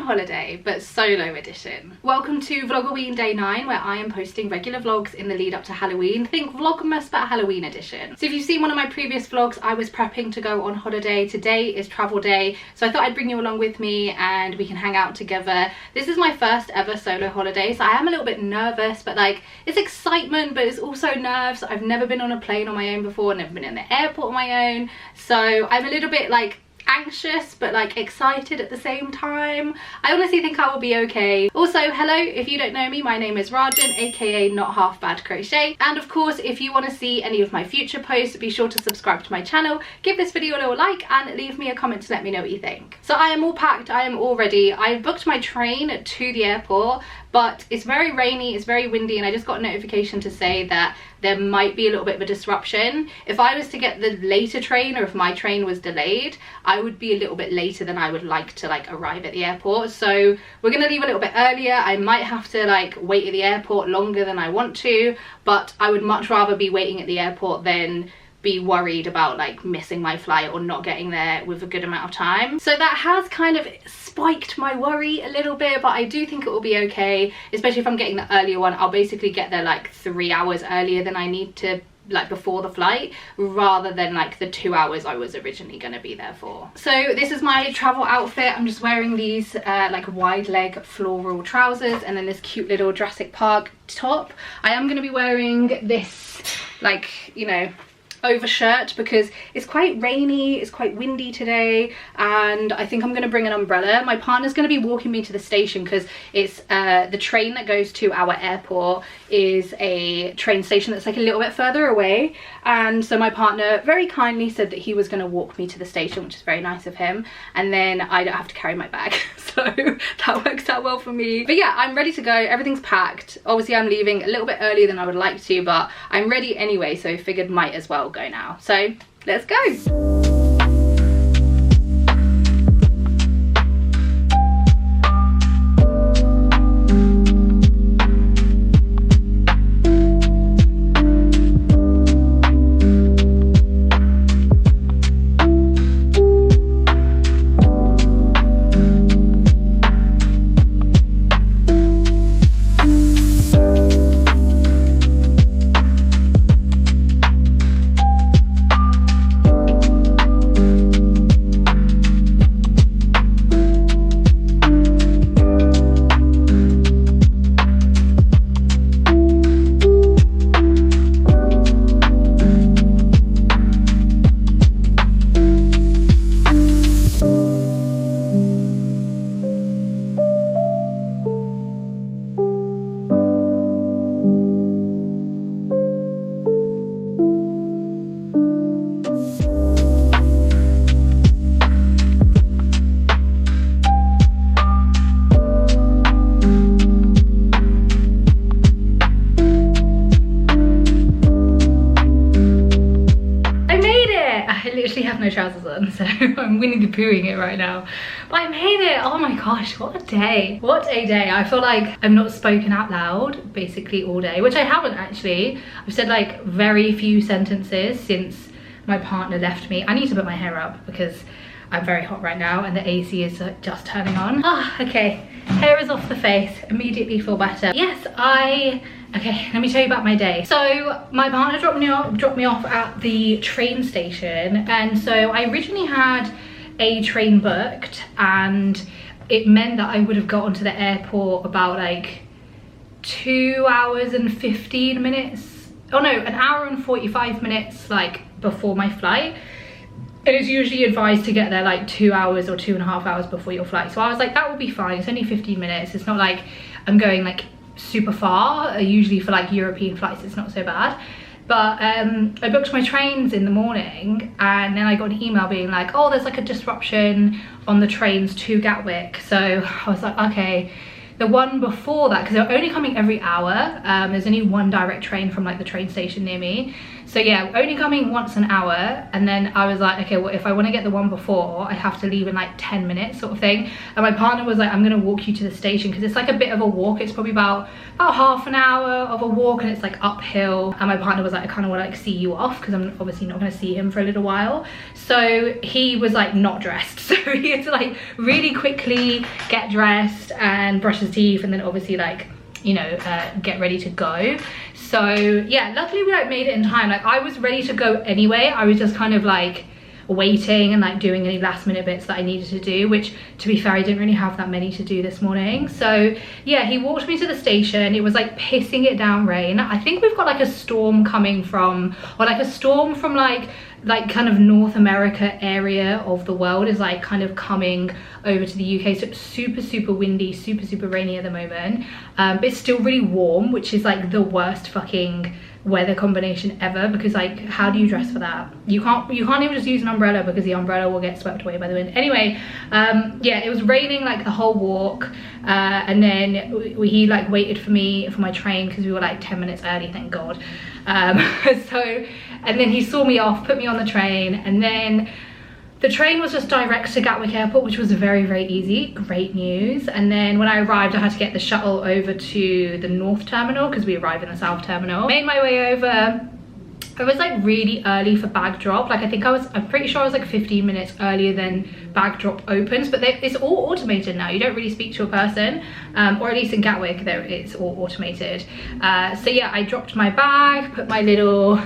holiday, but solo edition. Welcome to Vlogoween day 9, where I am posting regular vlogs in the lead up to Halloween. Think Vlogmas but Halloween edition. So if you've seen one of my previous vlogs, I was prepping to go on holiday. Today is travel day, so I thought I'd bring you along with me and we can hang out together. This is my first ever solo holiday, so I am a little bit nervous, but like it's excitement, but it's also nerves. I've never been on a plane on my own before, never been in the airport on my own, so I'm a little bit like anxious but like excited at the same time. I honestly think I will be okay. Also, hello, if you don't know me, my name is Rajan, aka Not Half Bad Crochet, and of course if you want to see any of my future posts, be sure to subscribe to my channel, give this video a little like and leave me a comment to let me know what you think. So I am all packed, I am all ready. I've booked my train to the airport, but it's very rainy, it's very windy, and I just got a notification to say that there might be a little bit of a disruption. If I was to get the later train, or if my train was delayed, I would be a little bit later than I would like to like arrive at the airport. So we're gonna leave a little bit earlier. I might have to like wait at the airport longer than I want to, but I would much rather be waiting at the airport than be worried about like missing my flight or not getting there with a good amount of time. So that has kind of spiked my worry a little bit, but I do think it will be okay, especially if I'm getting the earlier one. I'll basically get there like 3 hours earlier than I need to, like before the flight, rather than like the 2 hours I was originally going to be there for. So this is my travel outfit. I'm just wearing these like wide leg floral trousers and then this cute little Jurassic Park top. I am going to be wearing this like, you know, over shirt because it's quite rainy, it's quite windy today, and I think I'm going to bring an umbrella. My partner's going to be walking me to the station because it's the train that goes to our airport is a train station that's like a little bit further away, and so my partner very kindly said that he was going to walk me to the station, which is very nice of him, and then I don't have to carry my bag, so that works out well for me. But yeah, I'm ready to go, everything's packed. Obviously I'm leaving a little bit earlier than I would like to, but I'm ready anyway, so figured might as well go now. So let's go. No trousers on, so I'm Winnie the Poohing it right now, but I made it. Oh my gosh, what a day, what a day. I feel like I've not spoken out loud basically all day, which I haven't actually. I've said like very few sentences since my partner left me. I need to put my hair up because I'm very hot right now and the AC is just turning on. Okay, hair is off the face, immediately feel better. Yes, okay, let me tell you about my day. So my partner dropped me off at the train station, and so I originally had a train booked, and it meant that I would have got onto the airport about like 2 hours and 15 minutes. Oh no, an hour and 45 minutes like before my flight. It is usually advised to get there like 2 hours or 2.5 hours before your flight. So I was like, that will be fine. It's only 15 minutes. It's not like I'm going like super far. Usually for like European flights, it's not so bad. But I booked my trains in the morning, and then I got an email being like, oh, there's like a disruption on the trains to Gatwick. So I was like, okay. The one before that, because they're only coming every hour, there's only one direct train from like the train station near me, So yeah, only coming once an hour. And then I was like, okay, well, if I want to get the one before, I have to leave in like 10 minutes sort of thing. And my partner was like, I'm gonna walk you to the station, because it's like a bit of a walk. It's probably about half an hour of a walk, and it's like uphill. And my partner was like, I kind of want to like see you off, because I'm obviously not going to see him for a little while. So he was like not dressed, so he had to like really quickly get dressed and brush his teeth, and then obviously like, you know, get ready to go. So yeah, luckily we like made it in time. Like I was ready to go anyway. I was just kind of like waiting and like doing any last minute bits that I needed to do, which to be fair, I didn't really have that many to do this morning. So yeah, he walked me to the station. It was like pissing it down rain. I think we've got like a storm coming from, or like a storm from like kind of North America area of the world is like kind of coming over to the UK. So it's super windy, super rainy at the moment, but it's still really warm, which is like the worst fucking weather combination ever, because like how do you dress for that? You can't even just use an umbrella, because the umbrella will get swept away by the wind. Anyway, yeah, it was raining like the whole walk, and then he like waited for me for my train, because we were like 10 minutes early, thank God. So, and then he saw me off, put me on the train, and then the train was just direct to Gatwick Airport, which was very easy. Great news. And then when I arrived, I had to get the shuttle over to the North Terminal, because we arrived in the South Terminal. Made my way over. I was like really early for bag drop. Like I'm pretty sure I was like 15 minutes earlier than bag drop opens, but it's all automated now. You don't really speak to a person, or at least in Gatwick, it's all automated. So yeah, I dropped my bag, put my little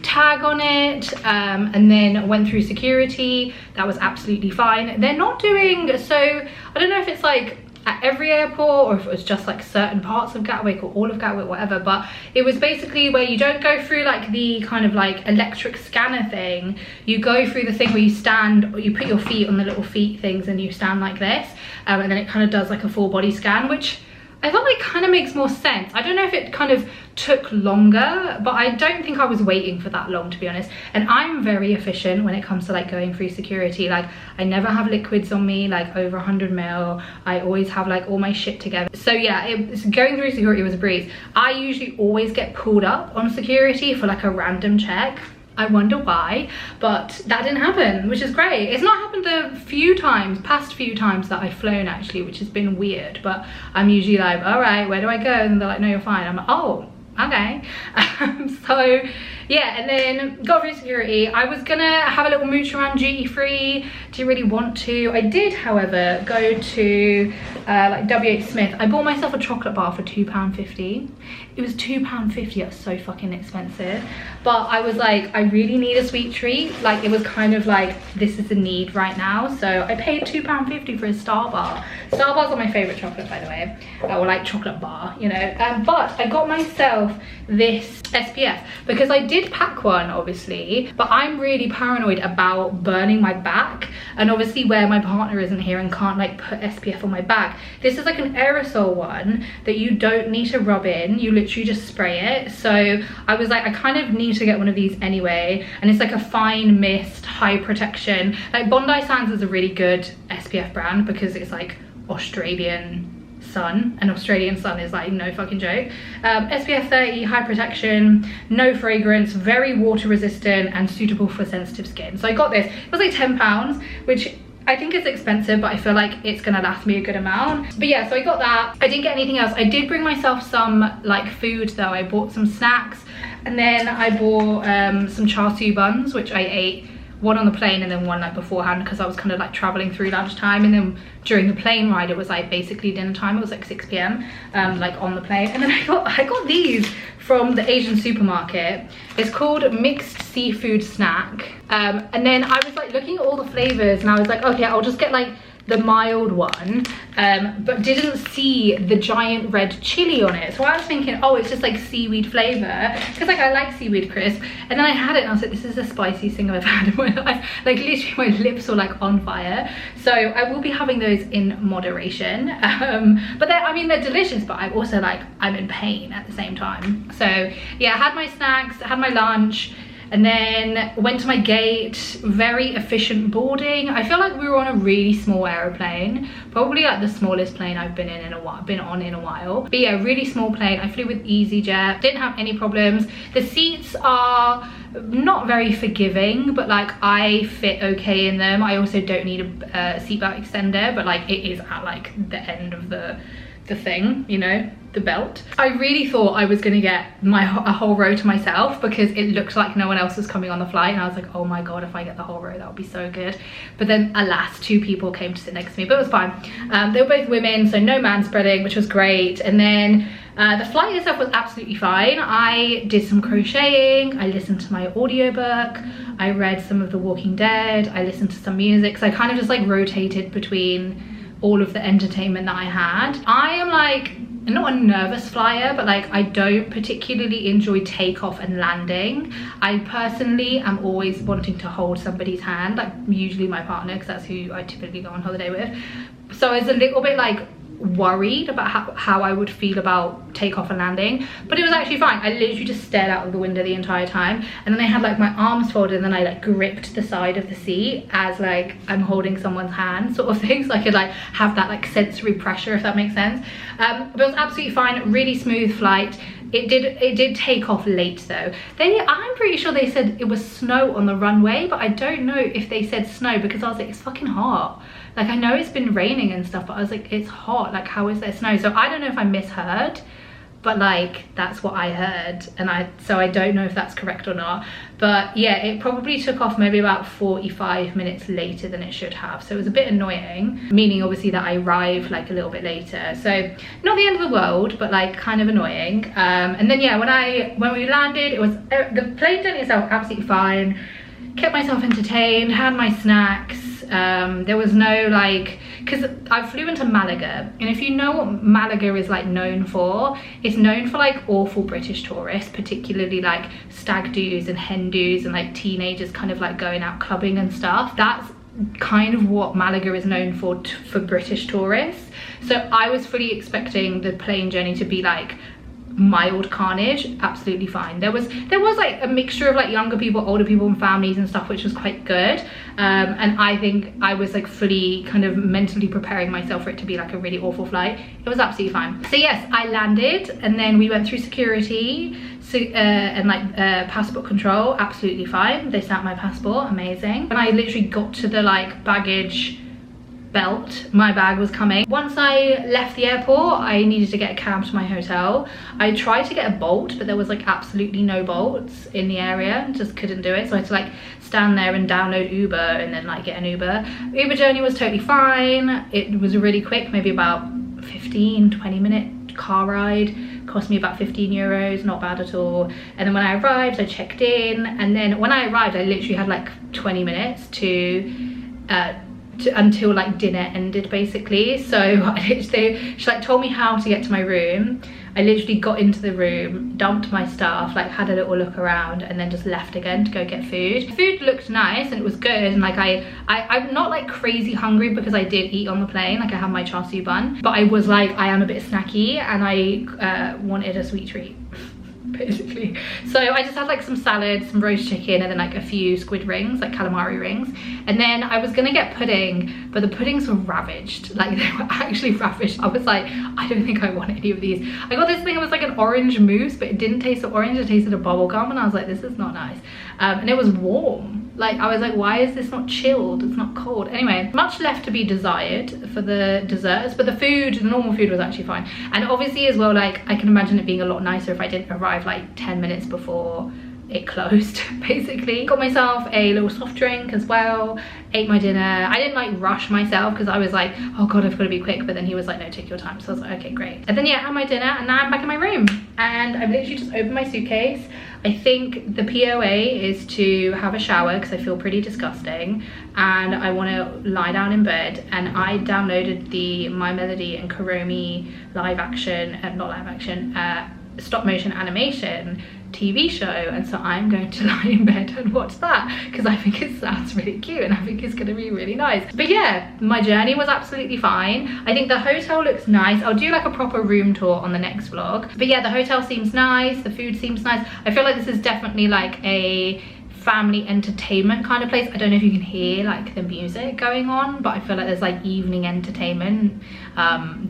tag on it, and then went through security. That was absolutely fine. They're not doing, so I don't know if it's like at every airport or if it was just like certain parts of Gatwick or all of Gatwick, whatever, but it was basically where you don't go through like the kind of like electric scanner thing. You go through the thing where you stand, or you put your feet on the little feet things and you stand like this, and then it kind of does like a full body scan, which I felt like kind of makes more sense. I don't know if it kind of took longer, but I don't think I was waiting for that long, to be honest. And I'm very efficient when it comes to like going through security. Like I never have liquids on me, like over 100 ml. I always have like all my shit together. So yeah, going through security was a breeze. I usually always get pulled up on security for like a random check. I wonder why, but that didn't happen, which is great. It's not happened the past few times that I've flown actually, which has been weird, but I'm usually like, all right, where do I go? And they're like, no, you're fine. I'm like, oh, okay. So yeah, and then got through security. I was gonna have a little mooch around duty free. Didn't really want to. I did, however, go to like W.H. Smith. I bought myself a chocolate bar for £2.50. It was £2.50. That's so fucking expensive. But I was like, I really need a sweet treat. Like it was kind of like, this is a need right now. So I paid £2.50 for a Star Bar. Star Bars are my favorite chocolate, by the way, or like chocolate bar, you know. But I got myself this SPF because I did pack one, obviously, but I'm really paranoid about burning my back, and obviously where my partner isn't here and can't like put SPF on my back, this is like an aerosol one that you don't need to rub in, you literally just spray it. So I was like, I kind of need to get one of these anyway, and it's like a fine mist, high protection. Like Bondi Sands is a really good SPF brand because it's like Australian sun, and Australian sun is like no fucking joke. SPF 30, high protection, no fragrance, very water resistant and suitable for sensitive skin. So I got this. It was like £10, which I think it's expensive, but I feel like it's gonna last me a good amount. But yeah, so I got that. I didn't get anything else. I did bring myself some like food though. I bought some snacks, and then I bought some char siu buns, which I ate one on the plane and then one like beforehand, because I was kind of like traveling through lunchtime, and then during the plane ride it was like basically dinner time. It was like 6 p.m. Like on the plane. And then I got these from the Asian supermarket. It's called mixed seafood snack, and then I was like looking at all the flavors and I was like, okay, I'll just get like the mild one, but didn't see the giant red chili on it. So I was thinking, oh, it's just like seaweed flavor, because like I like seaweed crisp. And then I had it and I was like, this is the spiciest thing I've ever had in my life. Like literally my lips were like on fire. So I will be having those in moderation, but I mean they're delicious, but I'm also like, I'm in pain at the same time. So yeah, I had my snacks, I had my lunch, and then went to my gate. Very efficient boarding. I feel like we were on a really small aeroplane, probably like the smallest plane I've been on in a while. But yeah, really small plane. I flew with EasyJet, didn't have any problems. The seats are not very forgiving, but like I fit okay in them. I also don't need a seatbelt extender, but like it is at like the end of the thing, you know, the belt. I really thought I was gonna get a whole row to myself because it looked like no one else was coming on the flight, and I was like, oh my god, if I get the whole row, that would be so good. But then alas, 2 people came to sit next to me, but it was fine. They were both women, so no man spreading, which was great. And then the flight itself was absolutely fine. I did some crocheting, I listened to my audiobook, I read some of The Walking Dead, I listened to some music, so I kind of just like rotated between all of the entertainment that I had. I am like not a nervous flyer, but like I don't particularly enjoy takeoff and landing. I personally am always wanting to hold somebody's hand, like usually my partner, because that's who I typically go on holiday with. So I was a little bit like worried about how I would feel about takeoff and landing, but it was actually fine. I literally just stared out of the window the entire time, and then I had like my arms folded, and then I like gripped the side of the seat as like I'm holding someone's hand sort of thing, so I could like have that like sensory pressure, if that makes sense. But it was absolutely fine, really smooth flight. It did take off late though. I'm pretty sure they said it was snow on the runway, but I don't know if they said snow, because I was like, it's fucking hot. Like, I know it's been raining and stuff, but I was like, it's hot, like how is there snow? So I don't know if I misheard, but like that's what I heard, and so I don't know if that's correct or not. But yeah, it probably took off maybe about 45 minutes later than it should have, so it was a bit annoying, meaning obviously that I arrived like a little bit later, so not the end of the world, but like kind of annoying. And then yeah, when we landed, it was the plane journey itself absolutely fine, kept myself entertained, had my snacks. There was no like, because I flew into Malaga, and if you know what Malaga is like known for, it's known for like awful British tourists, particularly like stag do's and hen do's and like teenagers kind of like going out clubbing and stuff. That's kind of what Malaga is known for British tourists. So I was fully expecting the plane journey to be like mild carnage. Absolutely fine. There was like a mixture of like younger people, older people, and families and stuff, which was quite good. And I think I was like fully kind of mentally preparing myself for it to be like a really awful flight. It was absolutely fine. So yes, I landed, and then we went through security, and like passport control. Absolutely fine. They stamped my passport. Amazing. When I literally got to the like baggage belt, my bag was coming. Once I left the airport, I needed to get a cab to my hotel. I tried to get a Bolt, but there was like absolutely no Bolts in the area, just couldn't do it, so I had to like stand there and download Uber and then like get an Uber. Uber journey was totally fine. It was really quick, maybe about 15-20 minute car ride, cost me about 15 euros, not bad at all. And then when I arrived, I checked in, and then when I arrived, I literally had like 20 minutes until like dinner ended basically. So she like told me how to get to my room. I literally got into the room, dumped my stuff, like had a little look around, and then just left again to go get food. Food looked nice and it was good, and like I'm not like crazy hungry because I did eat on the plane. Like I had my char siu bun, but I was like, I am a bit snacky, and I wanted a sweet treat basically. So I just had like some salad, some roast chicken, and then like a few squid rings, like calamari rings. And then I was gonna get pudding, but the puddings were ravaged. Like they were actually ravaged. I was like, I don't think I want any of these. I got this thing, it was like an orange mousse, but it didn't taste of orange, it tasted of bubble gum, and I was like, this is not nice. And it was warm. Like I was like, why is this not chilled? It's not cold. Anyway, much left to be desired for the desserts, but the normal food was actually fine. And obviously as well, like I can imagine it being a lot nicer if I didn't arrive like 10 minutes before it closed basically. Got myself a little soft drink as well, ate my dinner. I didn't like rush myself because I was like, oh god, I've got to be quick, but then he was like, no, take your time. So I was like, okay, great. And then yeah, I had my dinner, and now I'm back in my room, and I've literally just opened my suitcase. I think the POA is to have a shower because I feel pretty disgusting, and I want to lie down in bed. And I downloaded the My Melody and Kuromi live action, not live action, stop motion animation TV show, and so I'm going to lie in bed and watch that because I think it sounds really cute and I think it's going to be really nice. But yeah, my journey was absolutely fine. I think the hotel looks nice. I'll do like a proper room tour on the next vlog. But yeah, the hotel seems nice, the food seems nice. I feel like this is definitely like a family entertainment kind of place. I don't know if you can hear like the music going on, but I feel like there's like evening entertainment.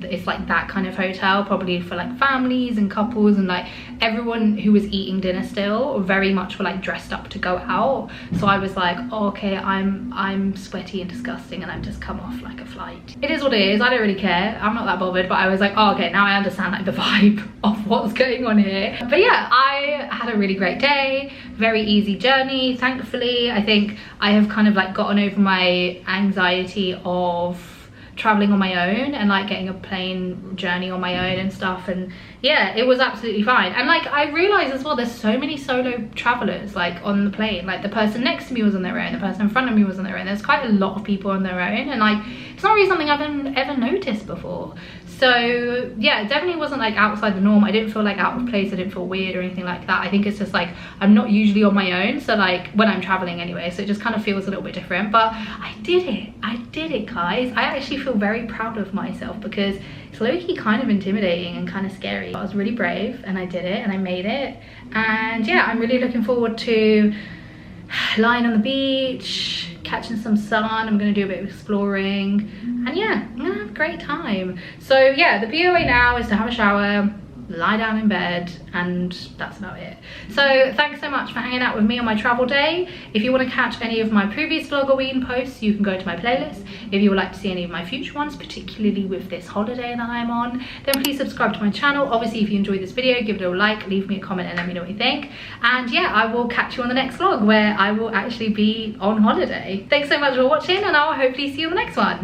It's like that kind of hotel, probably for like families and couples, and like everyone who was eating dinner still very much were like dressed up to go out. So I was like, oh, okay, I'm sweaty and disgusting and I've just come off like a flight. It is what it is. I don't really care. I'm not that bothered, but I was like, oh, okay, now I understand like the vibe of what's going on here. But yeah, I had a really great day, very easy journey, thankfully. I think I have kind of like gotten over my anxiety of traveling on my own and like getting a plane journey on my own and stuff, and yeah, it was absolutely fine. And like I realized as well, there's so many solo travelers like on the plane. Like the person next to me was on their own, the person in front of me was on their own. There's quite a lot of people on their own, and like it's not really something I've ever noticed before. So yeah, it definitely wasn't like outside the norm. I didn't feel like out of place, I didn't feel weird or anything like that. I think it's just like I'm not usually on my own, so like when I'm traveling anyway, so it just kind of feels a little bit different. But I did it guys. I actually feel very proud of myself because it's low-key kind of intimidating and kind of scary. I was really brave and I did it and I made it, and yeah, I'm really looking forward to lying on the beach, catching some sun. I'm gonna do a bit of exploring, and yeah, I'm gonna have a great time. So yeah, the POA now is to have a shower, lie down in bed, and that's about it. So thanks so much for hanging out with me on my travel day. If you want to catch any of my previous Vlogoween posts, you can go to my playlist. If you would like to see any of my future ones, particularly with this holiday that I'm on, then please subscribe to my channel. Obviously, if you enjoyed this video, give it a like, leave me a comment and let me know what you think. And yeah, I will catch you on the next vlog where I will actually be on holiday. Thanks so much for watching, and I'll hopefully see you on the next one.